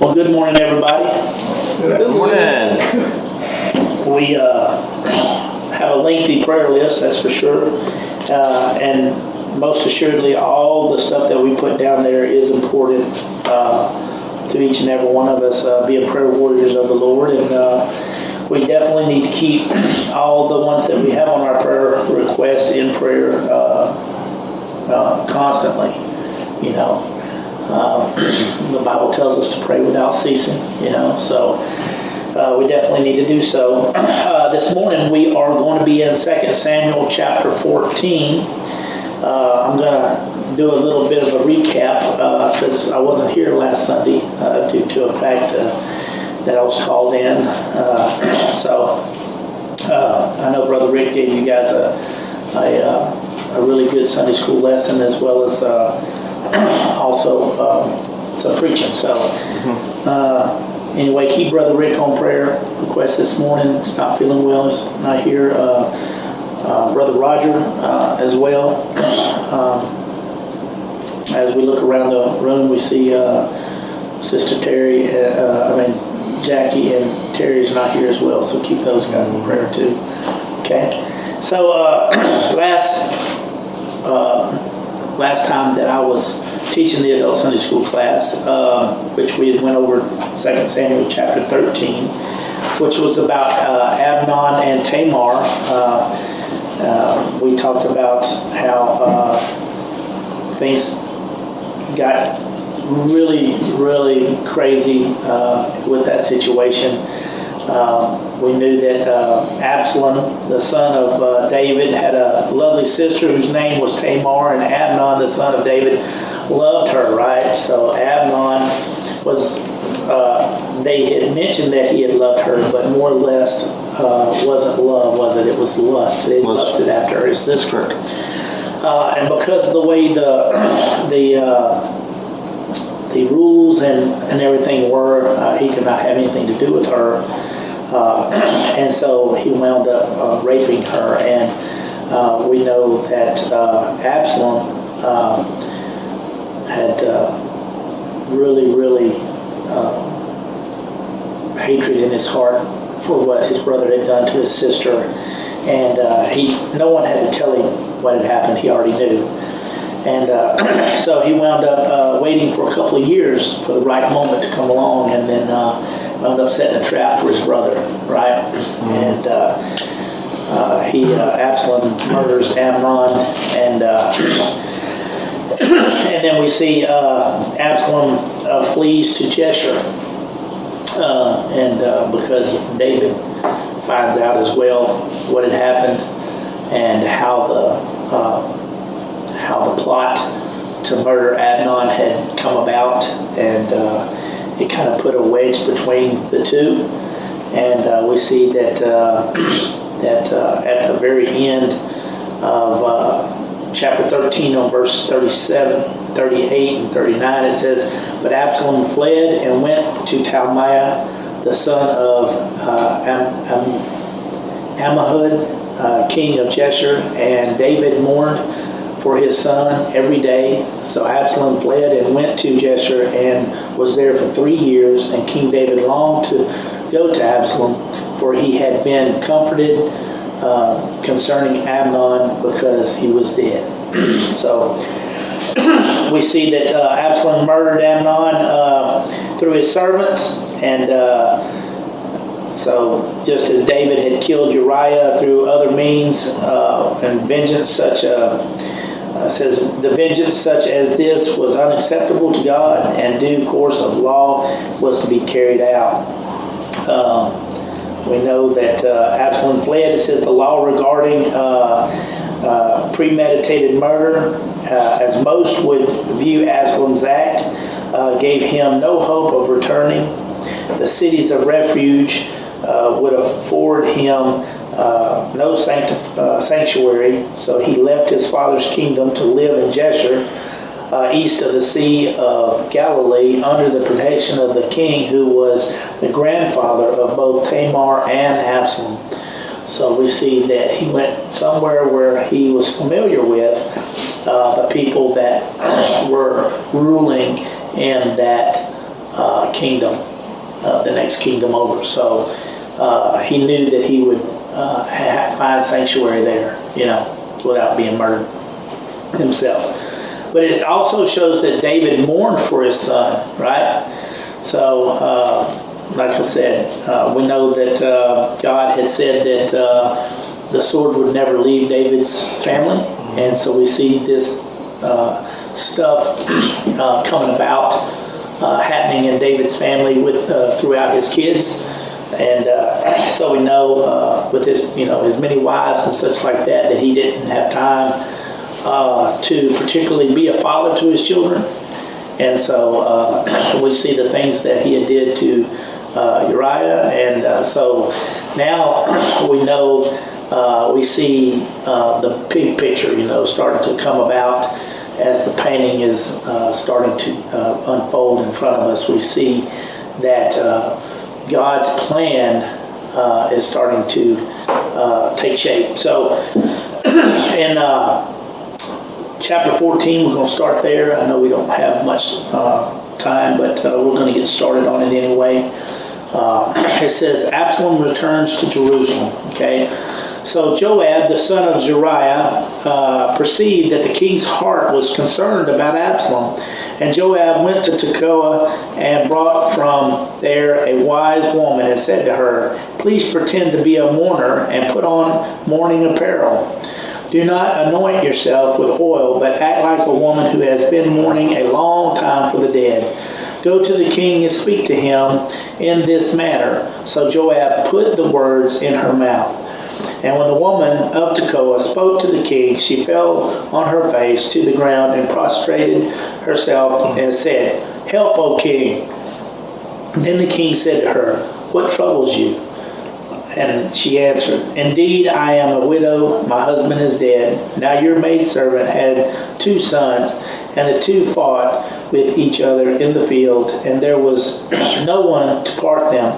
Well, good morning, everybody. Good morning. We have a lengthy prayer list, that's for sure. And most assuredly, all the stuff that we put down there is important to each and every one of us being prayer warriors of the Lord. And we definitely need to keep all the ones that we have on our prayer requests in prayer constantly, you know. The Bible tells us to pray without ceasing, so we definitely need to do so. This morning we are going to be in 2 Samuel chapter 14. I'm going to do a little bit of a recap because I wasn't here last Sunday due to a fact that I was called in. I know Brother Rick gave you guys a really good Sunday school lesson, as well as also some preaching. So anyway, keep Brother Rick on prayer request this morning. He's not feeling well, he's not here. Brother Roger as well. As we look around the room, we see Sister Terry, Jackie and Terry's not here as well, so keep those guys in prayer too. Okay, so last time that I was teaching the adult Sunday school class, which we had went over 2 Samuel chapter 13, which was about Amnon and Tamar. We talked about how things got really, really crazy with that situation. We knew that Absalom, the son of David, had a lovely sister whose name was Tamar, and Amnon, the son of David, loved her, right? So Amnon was, they had mentioned that he had loved her, but more or less wasn't love, was it? It was lust. They lusted after her. Is this correct? And because of the way the rules and everything were, he could not have anything to do with her. And so he wound up raping her. And we know that Absalom had really hatred in his heart for what his brother had done to his sister. And no one had to tell him what had happened. He already knew. And so he wound up waiting for a couple of years for the right moment to come along, and then wound up setting a trap for his brother, right? And Absalom murders Amnon, and then we see Absalom flees to Jeshurun, because David finds out as well what had happened and how the plot to murder Amnon had come about, and it kind of put a wedge between the two. And we see that at the very end of chapter 13 on verse 37, 38, and 39, it says, "But Absalom fled and went to Talmai, the son of Ammihud, king of Jeshurun, and David mourned for his son every day. So Absalom fled and went to Jeshurun and was there for 3 years. And King David longed to go to Absalom, for he had been comforted concerning Amnon because he was dead." So we see that Absalom murdered Amnon through his servants, and so just as David had killed Uriah through other means, and vengeance such says, "The vengeance such as this was unacceptable to God, and due course of law was to be carried out." We know that Absalom fled. It says the law regarding premeditated murder, as most would view Absalom's act, gave him no hope of returning. The cities of refuge would afford him no sanctuary, so he left his father's kingdom to live in Jeshurun, east of the Sea of Galilee, under the protection of the king who was the grandfather of both Tamar and Absalom. So we see that he went somewhere where he was familiar with the people that were ruling in that kingdom, the next kingdom over. So he knew that he would find sanctuary there, without being murdered himself. But it also shows that David mourned for his son, right? So, like I said, we know that God had said that the sword would never leave David's family. And so we see this stuff coming about, happening in David's family throughout his kids. And so we know with his many wives and such like that he didn't have time to particularly be a father to his children. And so we see the things that he had did to Uriah. And so now we know, we see the big picture, starting to come about as the painting is starting to unfold in front of us. We see that God's plan is starting to take shape. So in chapter 14, we're going to start there. I know we don't have much time, but we're going to get started on it anyway. It says, Absalom returns to Jerusalem. Okay, so Joab, the son of Zeruiah, perceived that the king's heart was concerned about Absalom. And Joab went to Tekoa and brought from there a wise woman and said to her, please pretend to be a mourner and put on mourning apparel. Do not anoint yourself with oil, but act like a woman who has been mourning a long time for the dead. Go to the king and speak to him in this manner. So Joab put the words in her mouth. And when the woman of Tekoa spoke to the king, she fell on her face to the ground and prostrated herself and said, help, O king. Then the king said to her, what troubles you? And she answered, indeed, I am a widow. My husband is dead. Now your maidservant had 2 sons, and the 2 fought with each other in the field, and there was no one to part them.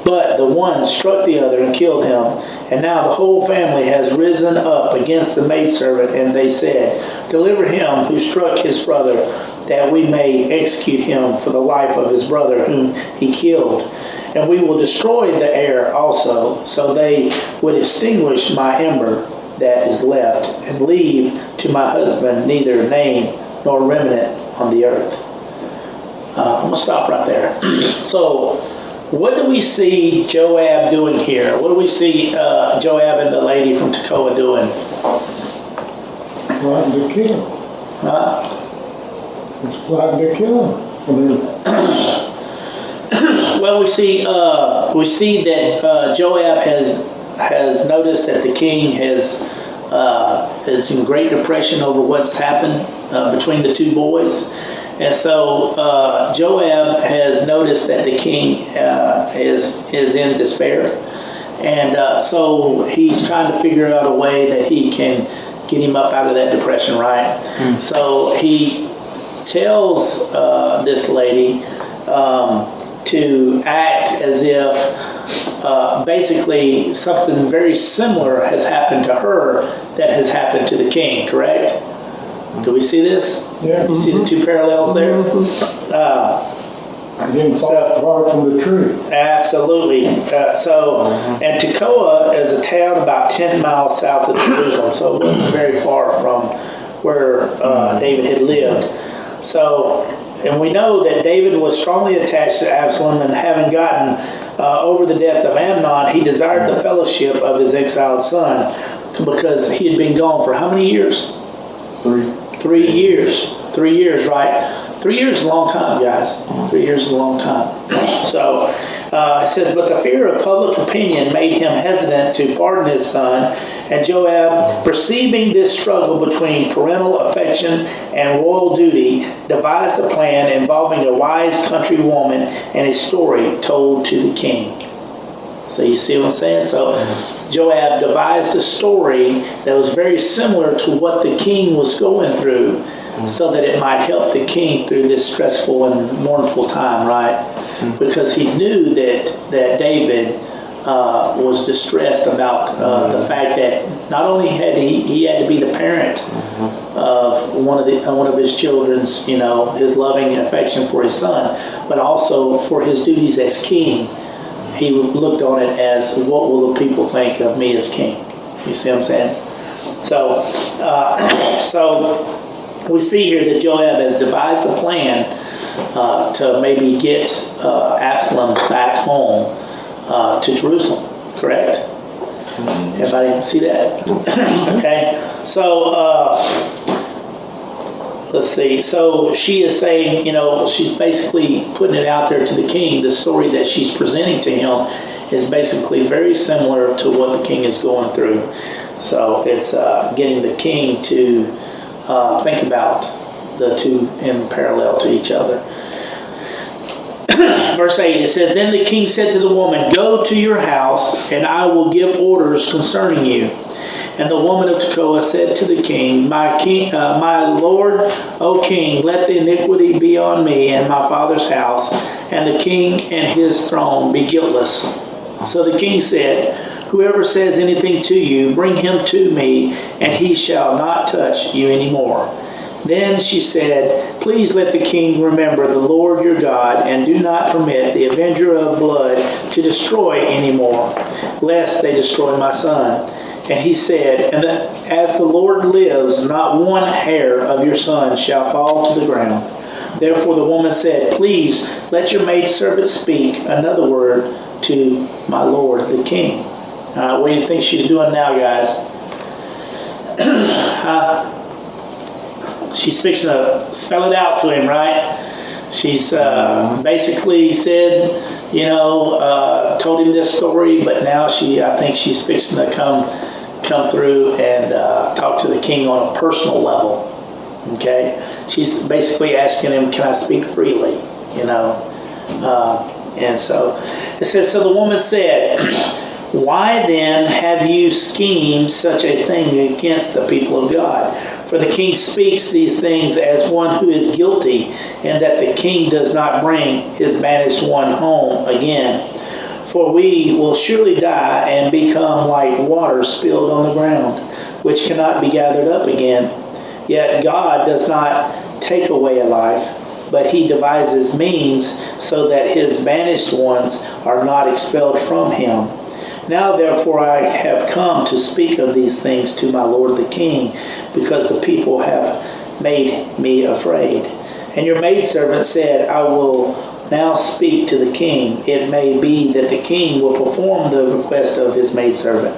But the one struck the other and killed him. And now the whole family has risen up against the maidservant, and they said, deliver him who struck his brother, that we may execute him for the life of his brother whom he killed. And we will destroy the heir also, so they would extinguish my ember that is left, and leave to my husband neither name nor remnant on the earth. I'm going to stop right there. So, what do we see Joab doing here? What do we see Joab and the lady from Tekoa doing? Plotting to kill him. Huh? It's plotting to kill him. Well, we see that Joab has noticed that the king is in great depression over what's happened between the 2 boys. And so Joab has noticed that the king is in despair. And so he's trying to figure out a way that he can get him up out of that depression, right? So he tells this lady to act as if basically something very similar has happened to her that has happened to the king, correct? Do we see this? Yeah. You see the 2 parallels there? Didn't fall far from the tree. Absolutely. And Tekoa is a town about 10 miles south of Jerusalem, so it wasn't very far from where David had lived. So, and we know that David was strongly attached to Absalom, and having gotten over the death of Amnon, he desired the fellowship of his exiled son, because he had been gone for how many years? 3 years. 3 years, right? 3 years is a long time, guys. 3 years is a long time. So it says, but the fear of public opinion made him hesitant to pardon his son. And Joab, perceiving this struggle between parental affection and royal duty, devised a plan involving a wise country woman and a story told to the king. So you see what I'm saying? So Joab devised a story that was very similar to what the king was going through, so that it might help the king through this stressful and mournful time, right? Because he knew that David was distressed about the fact that not only had he had to be the parent of one of his children's, his loving affection for his son, but also for his duties as king. He looked on it as, what will the people think of me as king? You see what I'm saying? So we see here that Joab has devised a plan to maybe get Absalom back home to Jerusalem, correct? Everybody see that? Okay. So let's see. So she is saying, she's basically putting it out there to the king. The story that she's presenting to him is basically very similar to what the king is going through. So it's getting the king to think about the two in parallel to each other. Verse 8, it says, Then the king said to the woman, Go to your house, and I will give orders concerning you. And the woman of Tekoa said to the king, My lord, O king, let the iniquity be on me and my father's house, and the king and his throne be guiltless. So the king said, Whoever says anything to you, bring him to me, and he shall not touch you anymore. Then she said, Please let the king remember the Lord your God, and do not permit the avenger of blood to destroy anymore, lest they destroy my son. And he said, And as the Lord lives, not one hair of your son shall fall to the ground. Therefore the woman said, Please let your maidservant speak another word to my lord the king. What do you think she's doing now, guys? She's fixing to spell it out to him, right? She's basically said, told him this story, but now I think she's fixing to come through and talk to the king on a personal level. Okay? She's basically asking him, can I speak freely? And so it says, So the woman said, Why then have you schemed such a thing against the people of God? For the king speaks these things as one who is guilty, and that the king does not bring his banished one home again. For we will surely die and become like water spilled on the ground, which cannot be gathered up again. Yet God does not take away a life, but he devises means so that his banished ones are not expelled from him. Now therefore I have come to speak of these things to my lord the king, because the people have made me afraid. And your maidservant said, I will now speak to the king. It may be that the king will perform the request of his maidservant.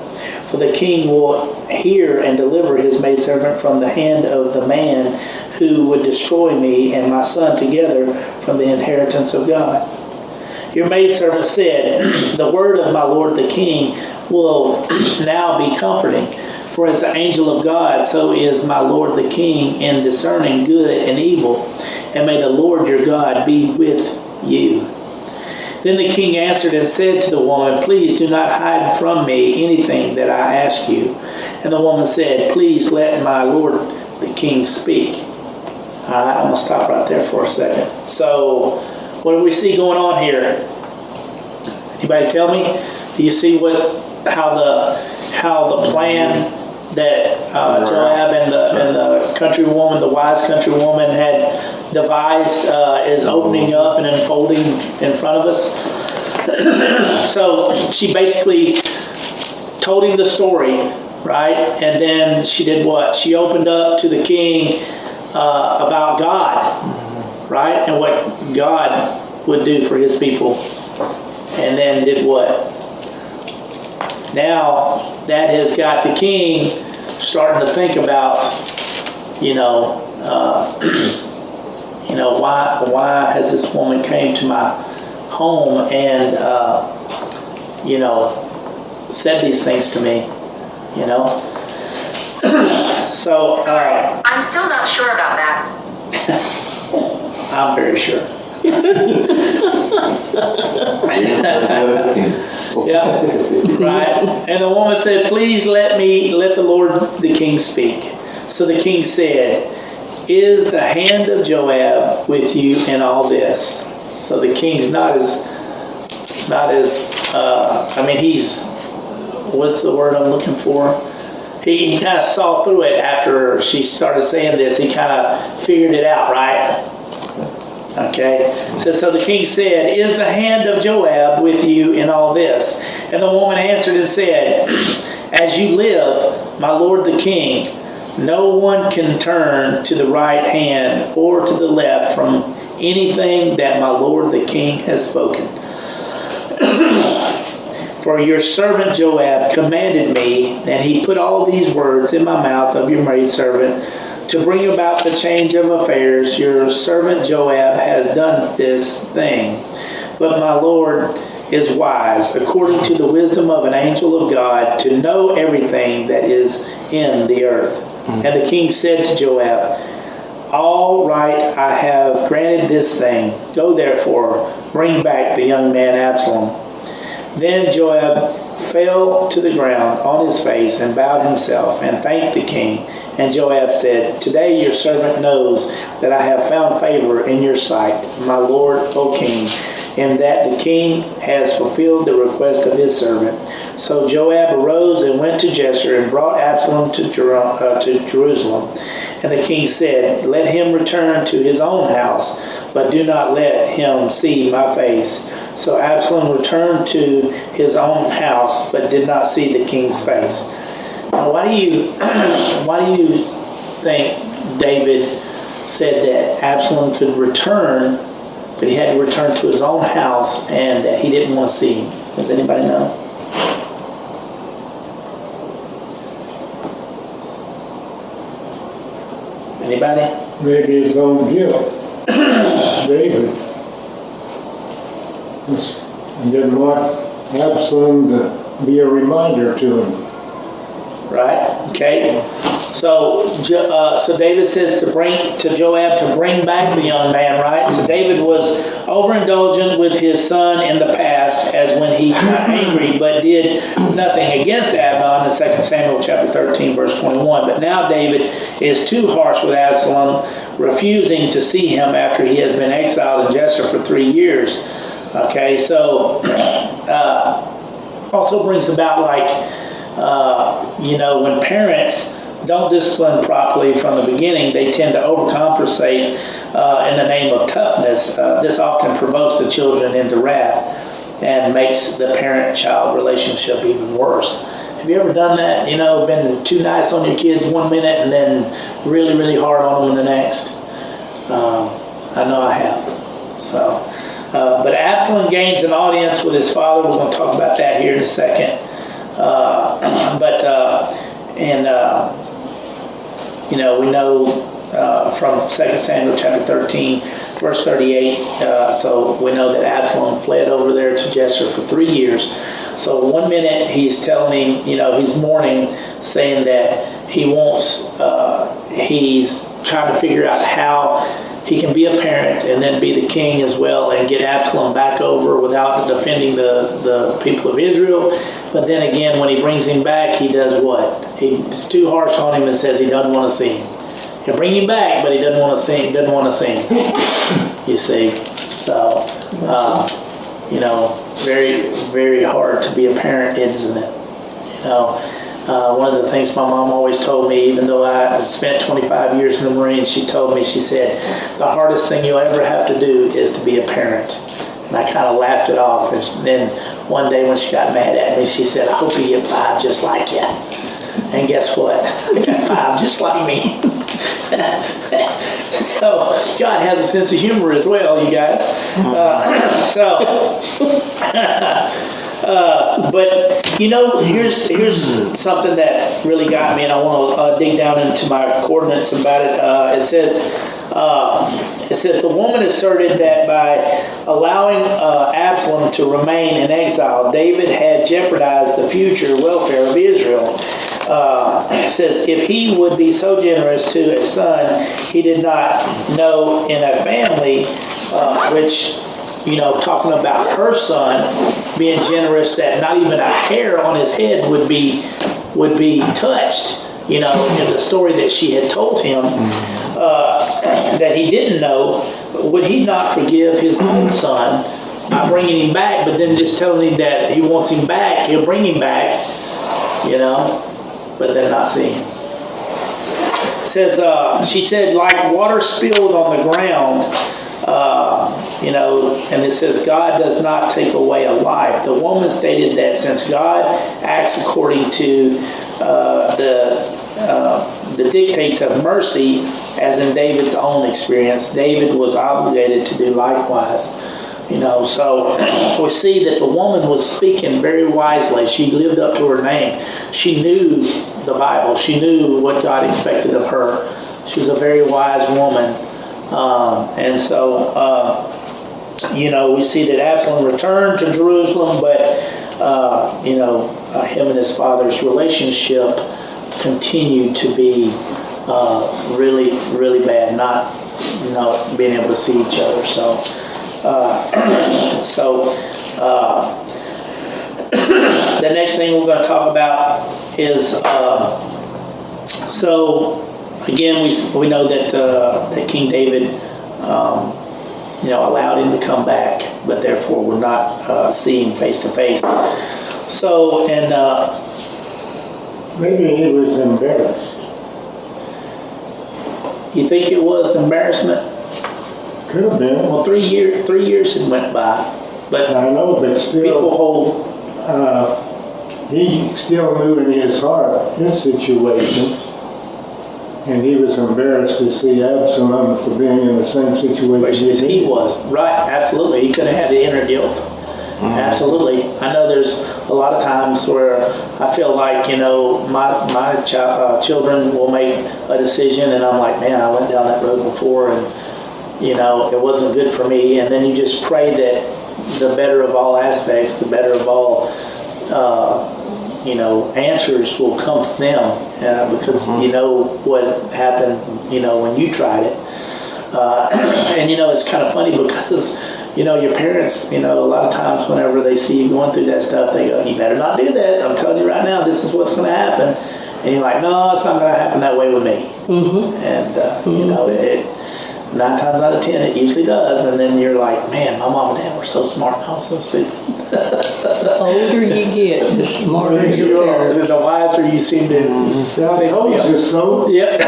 For the king will hear and deliver his maidservant from the hand of the man who would destroy me and my son together from the inheritance of God. Your maidservant said, The word of my lord the king will now be comforting. For as the angel of God, so is my lord the king in discerning good and evil. And may the Lord your God be with you. Then the king answered and said to the woman, Please do not hide from me anything that I ask you. And the woman said, Please let my lord the king speak. All right, I'm going to stop right there for a second. So, what do we see going on here? Anybody tell me? Do you see how the plan that Joab and the country woman, the wise country woman, had devised is opening up and unfolding in front of us? So she basically told him the story, right? And then she did what? She opened up to the king about God, right? And what God would do for his people. And then did what? Now that has got the king starting to think about, why has this woman came to my home and, said these things to me, So, sorry, I'm still not sure about that. I'm very sure. Yeah, right. And the woman said, Please let the Lord the king speak. So the king said, Is the hand of Joab with you in all this? So the king's not as not as, what's the word I'm looking for? He kind of saw through it after she started saying this. He kind of figured it out, right? Okay. So the king said, "Is the hand of Joab with you in all this?" And the woman answered and said, "As you live, my lord the king, no one can turn to the right hand or to the left from anything that my lord the king has spoken. For your servant Joab commanded me, and he put all these words in my mouth of your maidservant to bring about the change of affairs. Your servant Joab has done this thing. But my Lord is wise, according to the wisdom of an angel of God, to know everything that is in the earth." And the king said to Joab, "All right, I have granted this thing. Go therefore, bring back the young man Absalom." Then Joab fell to the ground on his face and bowed himself and thanked the king. And Joab said, "Today your servant knows that I have found favor in your sight, my lord, O king, in that the king has fulfilled the request of his servant." So Joab arose and went to Jeshurun and brought Absalom to Jerusalem. And the king said, "Let him return to his own house, but do not let him see my face." So Absalom returned to his own house, but did not see the king's face. Now, why do you think David said that Absalom could return, but he had to return to his own house, and that he didn't want to see him? Does anybody know? Anybody? Maybe his own guilt. David. And didn't want Absalom to be a reminder to him. Right? Okay. So David says to Joab to bring back the young man, right? So David was overindulgent with his son in the past, as when he got angry but did nothing against Absalom in 2 Samuel chapter 13, verse 21. But now David is too harsh with Absalom, refusing to see him after he has been exiled in Jeshurun for 3 years. Okay, so also brings about when parents don't discipline properly from the beginning, they tend to overcompensate in the name of toughness. This often provokes the children into wrath and makes the parent-child relationship even worse. Have you ever done that? Been too nice on your kids one minute and then really, really hard on them in the next? I know I have. So, but Absalom gains an audience with his father. We're going to talk about that here in a second. We know from 2 Samuel chapter 13, verse 38, so we know that Absalom fled over there to Jeshurun for 3 years. So 1 minute he's telling him, he's mourning, saying that he wants, he's trying to figure out how he can be a parent and then be the king as well and get Absalom back over without defending the people of Israel. But then again, when he brings him back, he does what? He's too harsh on him and says he doesn't want to see him. He'll bring him back, but he doesn't want to see him. You see, so very, very hard to be a parent, isn't it? One of the things my mom always told me, even though I spent 25 years in the Marines, she said, the hardest thing you'll ever have to do is to be a parent. And I kind of laughed it off. And then one day when she got mad at me, she said, "I hope you get 5 just like you." And guess what? I got 5 just like me. So God has a sense of humor as well, you guys. But here's something that really got me, and I want to dig down into my coordinates about it. It says the woman asserted that by allowing Absalom to remain in exile, David had jeopardized the future welfare of Israel. It says, if he would be so generous to a son he did not know in a family, which, talking about her son being generous, that not even a hair on his head would be touched, in the story that she had told him, that he didn't know, would he not forgive his own son not bringing him back, but then just telling him that he wants him back, he'll bring him back, but then not see him. It says, she said, like water spilled on the ground, and it says, God does not take away a life. The woman stated that since God acts according to the dictates of mercy, as in David's own experience, David was obligated to do likewise. So we see that the woman was speaking very wisely. She lived up to her name. She knew the Bible. She knew what God expected of her. She was a very wise woman. We see that Absalom returned to Jerusalem, but, him and his father's relationship continued to be really, really bad, not being able to see each other. The next thing we're going to talk about is, again, we know that King David, allowed him to come back, but therefore we're not seeing face to face. Maybe he was embarrassed. You think it was embarrassment? Could have been. Well, 3 years had went by, but I know, but still, people hold. he still knew in his heart his situation, and he was embarrassed to see Absalom for being in the same situation As he was. Right, absolutely. He could have had the inner guilt. Absolutely. I know there's a lot of times where I feel like, my children will make a decision and I'm like, man, I went down that road before and, it wasn't good for me. And then you just pray that the better of all aspects, the better of all, answers will come to them because you know what happened, when you tried it. And, it's kind of funny because, your parents, a lot of times whenever they see you going through that stuff, they go, you better not do that. I'm telling you right now, this is what's going to happen. And you're like, no, it's not going to happen that way with me. And, it 9 times out of 10, it usually does. And then you're like, man, my mom and dad were so smart and I was so stupid. The older you get, the smarter you are. The wiser you seem to. I told you so. Yep.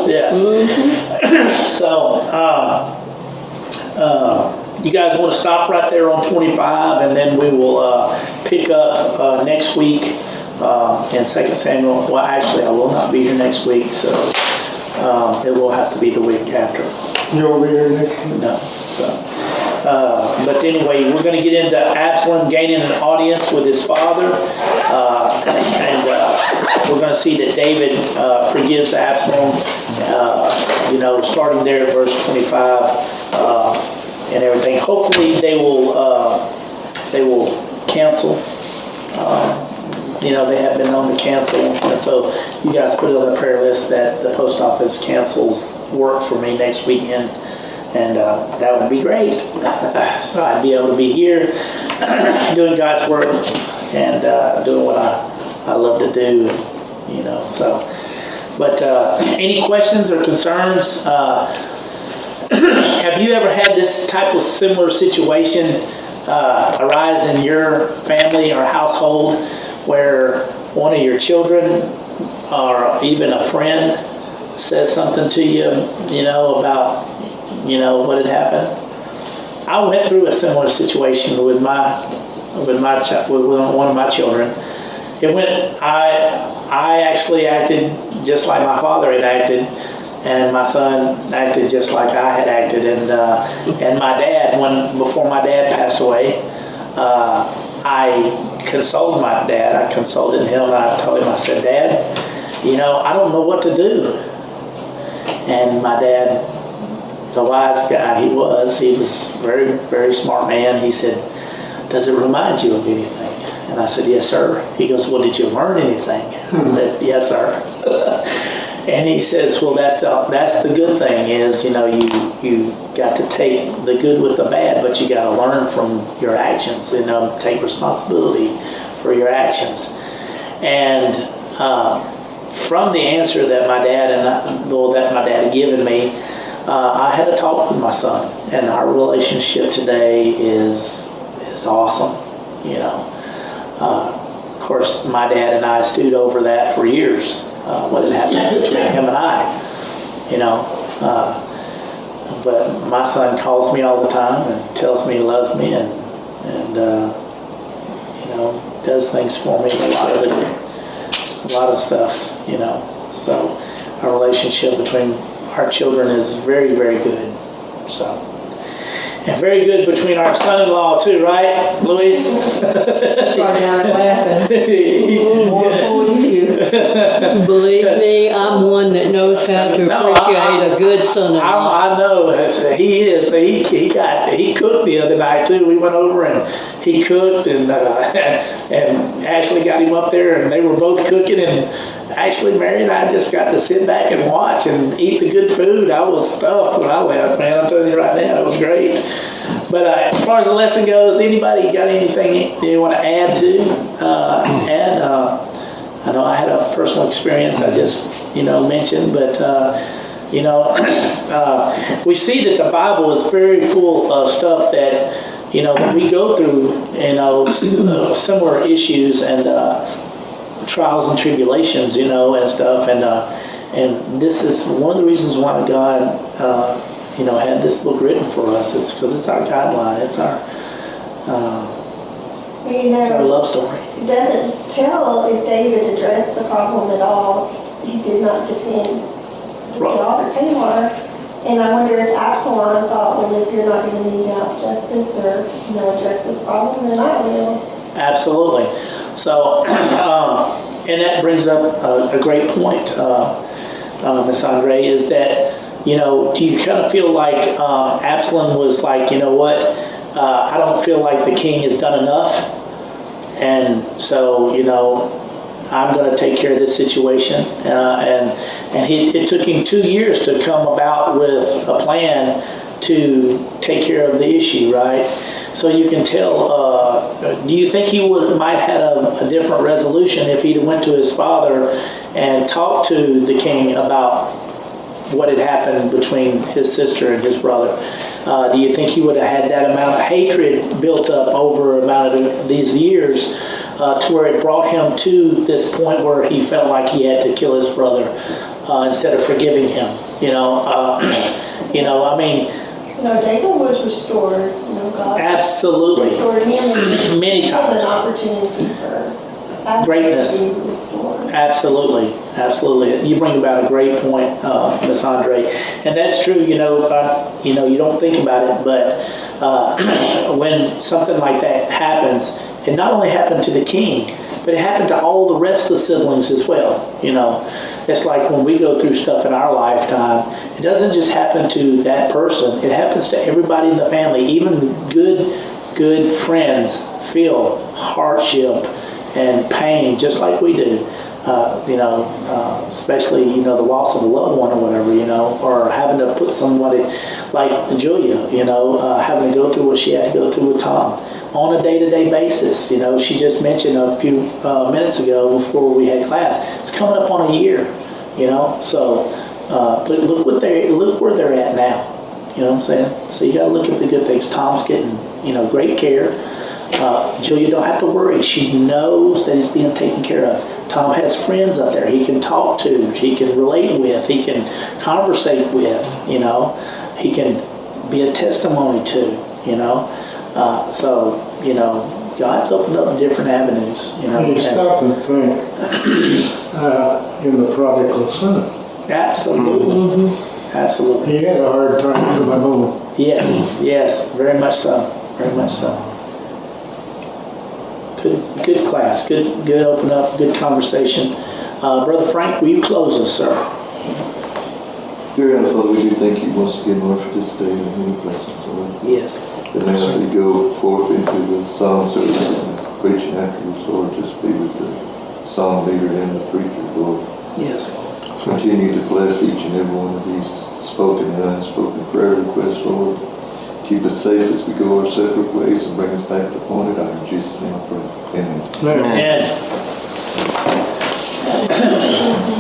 Yes. So, you guys want to stop right there on 25, and then we will pick up next week in 2 Samuel. Well, actually, I will not be here next week, so it will have to be the week after. You won't be here next week? No. So, but anyway, we're going to get into Absalom gaining an audience with his father, and we're going to see that David forgives Absalom, starting there at verse 25 and everything. Hopefully they will cancel. They have been known to cancel, and so you guys put it on the prayer list that the post office cancels work for me next weekend. And that would be great. So I'd be able to be here doing God's work and doing what I love to do, so. But any questions or concerns? Have you ever had this type of similar situation arise in your family or household where one of your children or even a friend says something to you, about what had happened? I went through a similar situation with one of my children. I actually acted just like my father had acted, and my son acted just like I had acted. And my dad, before my dad passed away, I consoled my dad. I consulted him, and I told him, I said, Dad, I don't know what to do. And my dad, the wise guy he was a very, very smart man. He said, does it remind you of anything? And I said, yes, sir. He goes, well, did you learn anything? I said, yes, sir. And he says, well, that's the good thing is, you got to take the good with the bad, but you got to learn from your actions, take responsibility for your actions. And from the answer that my dad had given me, I had a talk with my son, and our relationship today is awesome. You know, of course, my dad and I stewed over that for years. What had happened between him and I. You know, but my son calls me all the time and tells me he loves me, and you know, does things for me. A lot of stuff. You know, so our relationship between our children is very, very good. So, and very good between our son-in-law too, right, Luis? Right now I'm laughing. More for you. Believe me, I'm one that knows how to No, appreciate a good son-in-law. I know. He is. He cooked the other night too. We went over and he cooked, and Ashley got him up there, and they were both cooking, and Ashley, Mary, and I just got to sit back and watch and eat the good food. I was stuffed when I left, man. I'm telling you right now, it was great. But as far as the lesson goes, anybody got anything you want to add to? I know I had a personal experience I just, mentioned, but, we see that the Bible is very full of stuff that, that we go through, similar issues and trials and tribulations, and stuff. And this is one of the reasons why God, had this book written for us. It's because it's our guideline. It's our it's our love story. It doesn't tell if David addressed the problem at all. He did not defend the daughter Tamar. And I wonder if Absalom thought, well, if you're not going to mete out justice or address this problem, then I will. Absolutely. So, and that brings up a great point, Miss Andre, is that, do you kind of feel like Absalom was like, I don't feel like the king has done enough, and so, I'm going to take care of this situation. And it took him 2 years to come about with a plan to take care of the issue, right? So you can tell, do you think he might have had a different resolution if he'd went to his father and talked to the king about what had happened between his sister and his brother? Do you think he would have had that amount of hatred built up over amount of these years to where it brought him to this point where he felt like he had to kill his brother instead of forgiving him? David was restored. God Absolutely. restored him and Many times. an opportunity for Greatness. to be restored. Absolutely. You bring about a great point, Miss Andre, and that's true. You don't think about it, but when something like that happens, it not only happened to the king, but it happened to all the rest of the siblings as well. It's like when we go through stuff in our lifetime, it doesn't just happen to that person. It happens to everybody in the family. Even good friends feel hardship and pain just like we do. Especially, the loss of a loved one or whatever, or having to put somebody like Julia, having to go through what she had to go through with Tom on a day-to-day basis. She just mentioned a few minutes ago before we had class, it's coming up on a year, so but look where they're at now. You know what I'm saying? So you got to look at the good things. Tom's getting, great care. Julia don't have to worry. She knows that he's being taken care of. Tom has friends up there he can talk to, he can relate with, he can conversate with, he can be a testimony to, so, God's opened up different avenues, You stop and think in the prodigal son. Absolutely. Mm-hmm. Absolutely. He had a hard time coming home. Yes, very much so. Very much so. Good class. Good open up, good conversation. Brother Frank, will you close us, sir? Dear Heavenly Father, we do thank you once again, Lord, for this day and many blessings, Lord. Yes. And as we go forth into the psalm service and preaching afterwards, Lord, just be with the psalm leader and the preacher, Lord. Yes. Continue to bless each and every one of these spoken and unspoken prayer requests, Lord. Keep us safe as we go our separate ways and bring us back to appointed hour. In Jesus' name I pray. Amen. Amen.